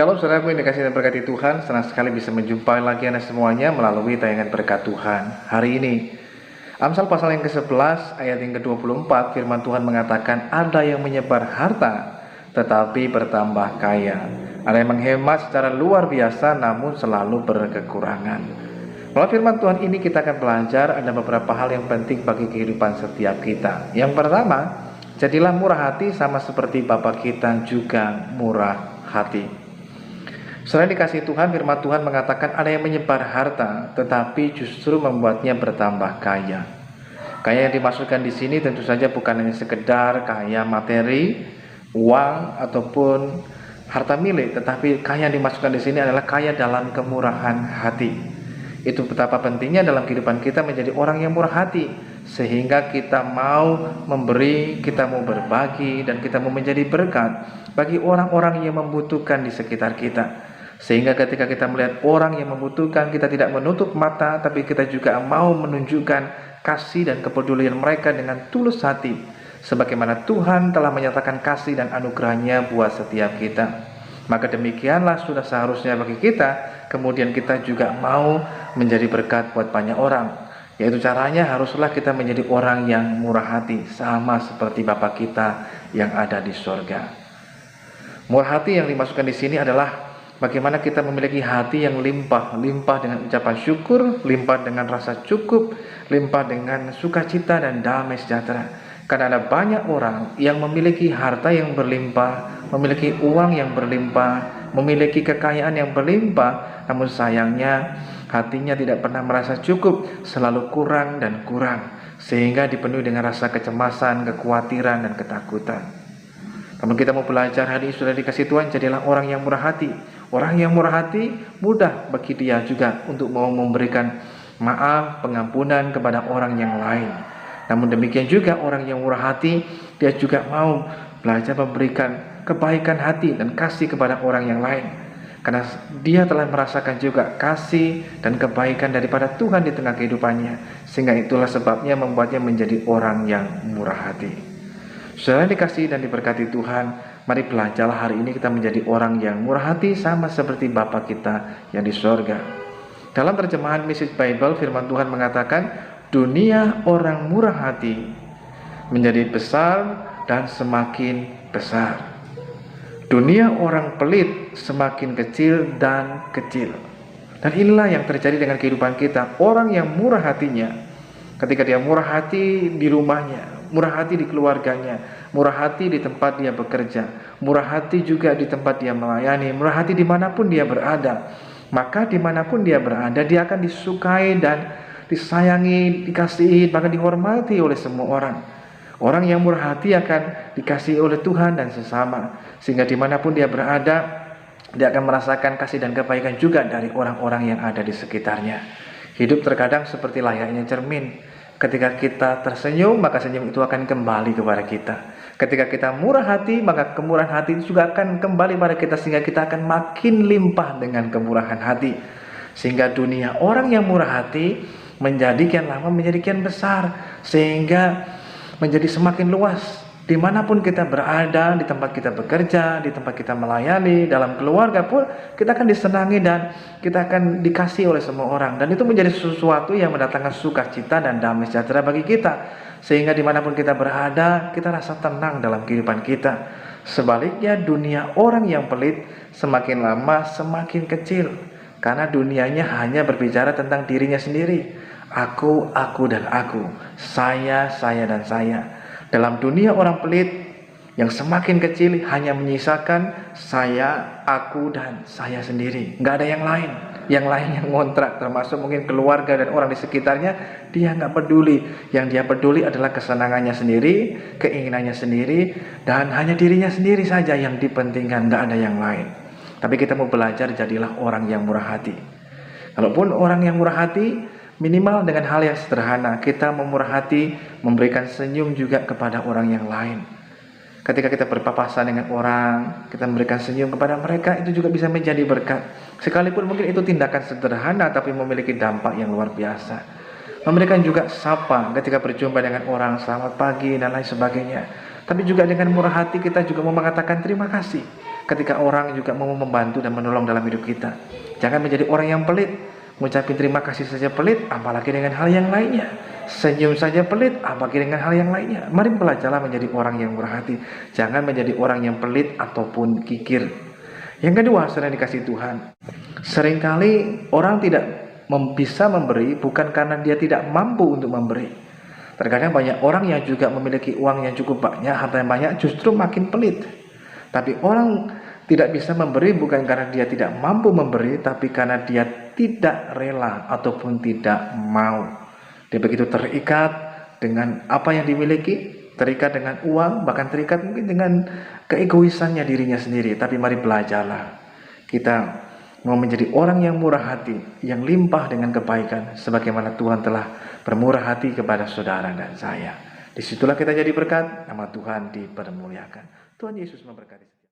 Shalom saudaraku yang dikasihi dan berkati Tuhan, senang sekali bisa menjumpai lagi Anda semuanya melalui tayangan berkat Tuhan hari ini. Amsal pasal yang ke-11 ayat yang ke-24 firman Tuhan mengatakan, ada yang menyebar harta tetapi bertambah kaya, ada yang menghemat secara luar biasa namun selalu berkekurangan. Melalui firman Tuhan ini kita akan belajar ada beberapa hal yang penting bagi kehidupan setiap kita. Yang pertama, jadilah murah hati sama seperti Bapa kita juga murah hati. Selain dikasih Tuhan, firman Tuhan mengatakan ada yang menyebar harta, tetapi justru membuatnya bertambah kaya. Kaya yang dimaksudkan di sini tentu saja bukan hanya sekedar kaya materi, uang ataupun harta milik, tetapi kaya yang dimaksudkan di sini adalah kaya dalam kemurahan hati. Itu betapa pentingnya dalam kehidupan kita menjadi orang yang murah hati, sehingga kita mau memberi, kita mau berbagi, dan kita mau menjadi berkat bagi orang-orang yang membutuhkan di sekitar kita. Sehingga ketika kita melihat orang yang membutuhkan, kita tidak menutup mata, tapi kita juga mau menunjukkan kasih dan kepedulian mereka dengan tulus hati, sebagaimana Tuhan telah menyatakan kasih dan anugerahnya buat setiap kita. Maka demikianlah sudah seharusnya bagi kita, kemudian kita juga mau menjadi berkat buat banyak orang. Yaitu caranya haruslah kita menjadi orang yang murah hati, sama seperti Bapa kita yang ada di sorga. Murah hati yang dimasukkan di sini adalah bagaimana kita memiliki hati yang limpah dengan ucapan syukur, limpah dengan rasa cukup, limpah dengan sukacita dan damai sejahtera. Karena ada banyak orang yang memiliki harta yang berlimpah, memiliki uang yang berlimpah, memiliki kekayaan yang berlimpah, namun sayangnya hatinya tidak pernah merasa cukup, selalu kurang dan kurang, sehingga dipenuhi dengan rasa kecemasan, kekhawatiran dan ketakutan. Namun kita mau belajar hari ini sudah dikasih Tuhan, jadilah orang yang murah hati. Orang yang murah hati mudah bagi dia juga untuk mau memberikan maaf, pengampunan kepada orang yang lain. Namun demikian juga orang yang murah hati, dia juga mau belajar memberikan kebaikan hati dan kasih kepada orang yang lain. Karena dia telah merasakan juga kasih dan kebaikan daripada Tuhan di tengah kehidupannya. Sehingga itulah sebabnya membuatnya menjadi orang yang murah hati. Saudara dikasihi dan diberkati Tuhan, mari belajarlah hari ini kita menjadi orang yang murah hati sama seperti Bapa kita yang di sorga. Dalam terjemahan Message Bible, firman Tuhan mengatakan, dunia orang murah hati menjadi besar dan semakin besar. Dunia orang pelit semakin kecil dan kecil. Dan inilah yang terjadi dengan kehidupan kita. Orang yang murah hatinya, ketika dia murah hati di rumahnya, murah hati di keluarganya, murah hati di tempat dia bekerja, murah hati juga di tempat dia melayani, murah hati dimanapun dia berada, maka dimanapun dia berada, dia akan disukai dan disayangi, dikasihi, bahkan dihormati oleh semua orang. Orang yang murah hati akan dikasihi oleh Tuhan dan sesama, sehingga dimanapun dia berada, dia akan merasakan kasih dan kebaikan juga dari orang-orang yang ada di sekitarnya. Hidup terkadang seperti layaknya cermin. Ketika kita tersenyum, maka senyum itu akan kembali kepada kita. Ketika kita murah hati, maka kemurahan hati itu juga akan kembali pada kita, sehingga kita akan makin limpah dengan kemurahan hati. Sehingga dunia orang yang murah hati menjadi kian lama menjadi kian besar, sehingga menjadi semakin luas. Dimanapun kita berada, di tempat kita bekerja, di tempat kita melayani, dalam keluarga pun kita akan disenangi dan kita akan dikasih oleh semua orang. Dan itu menjadi sesuatu yang mendatangkan sukacita dan damai sejahtera bagi kita. Sehingga dimanapun kita berada, kita rasa tenang dalam kehidupan kita. Sebaliknya dunia orang yang pelit semakin lama semakin kecil. Karena dunianya hanya berbicara tentang dirinya sendiri. Aku, dan aku. Saya, dan saya. Dalam dunia orang pelit yang semakin kecil hanya menyisakan saya, aku, dan saya sendiri. Nggak ada yang lain. Yang lain yang ngontrak, termasuk mungkin keluarga dan orang di sekitarnya, dia nggak peduli. Yang dia peduli adalah kesenangannya sendiri, keinginannya sendiri, dan hanya dirinya sendiri saja yang dipentingkan, nggak ada yang lain. Tapi kita mau belajar, jadilah orang yang murah hati. Kalaupun orang yang murah hati, minimal dengan hal yang sederhana, kita memurah hati, memberikan senyum juga kepada orang yang lain. Ketika kita berpapasan dengan orang, kita memberikan senyum kepada mereka, itu juga bisa menjadi berkat. Sekalipun mungkin itu tindakan sederhana, tapi memiliki dampak yang luar biasa. Memberikan juga sapa ketika berjumpa dengan orang, selamat pagi dan lain sebagainya. Tapi juga dengan murah hati kita juga mau mengatakan terima kasih. ketika orang juga mau membantu dan menolong dalam hidup kita. Jangan menjadi orang yang pelit, mengucapkan terima kasih saja pelit, apalagi dengan hal yang lainnya. Senyum saja pelit, apalagi dengan hal yang lainnya. Mari belajarlah menjadi orang yang murah hati. Jangan menjadi orang yang pelit ataupun kikir. Yang kedua, saudara dikasih Tuhan, seringkali orang tidak bisa memberi bukan karena dia tidak mampu untuk memberi. Terkadang banyak orang yang juga memiliki uang yang cukup banyak, harta yang banyak, justru makin pelit. Tapi orang tidak bisa memberi bukan karena dia tidak mampu memberi, tapi karena dia tidak rela ataupun tidak mau. Dia begitu terikat dengan apa yang dimiliki, terikat dengan uang, bahkan terikat mungkin dengan keegoisannya dirinya sendiri. Tapi mari belajarlah. Kita mau menjadi orang yang murah hati, yang limpah dengan kebaikan, sebagaimana Tuhan telah bermurah hati kepada saudara dan saya. Disitulah kita jadi berkat, nama Tuhan dipermuliakan. Tuhan Yesus memberkati.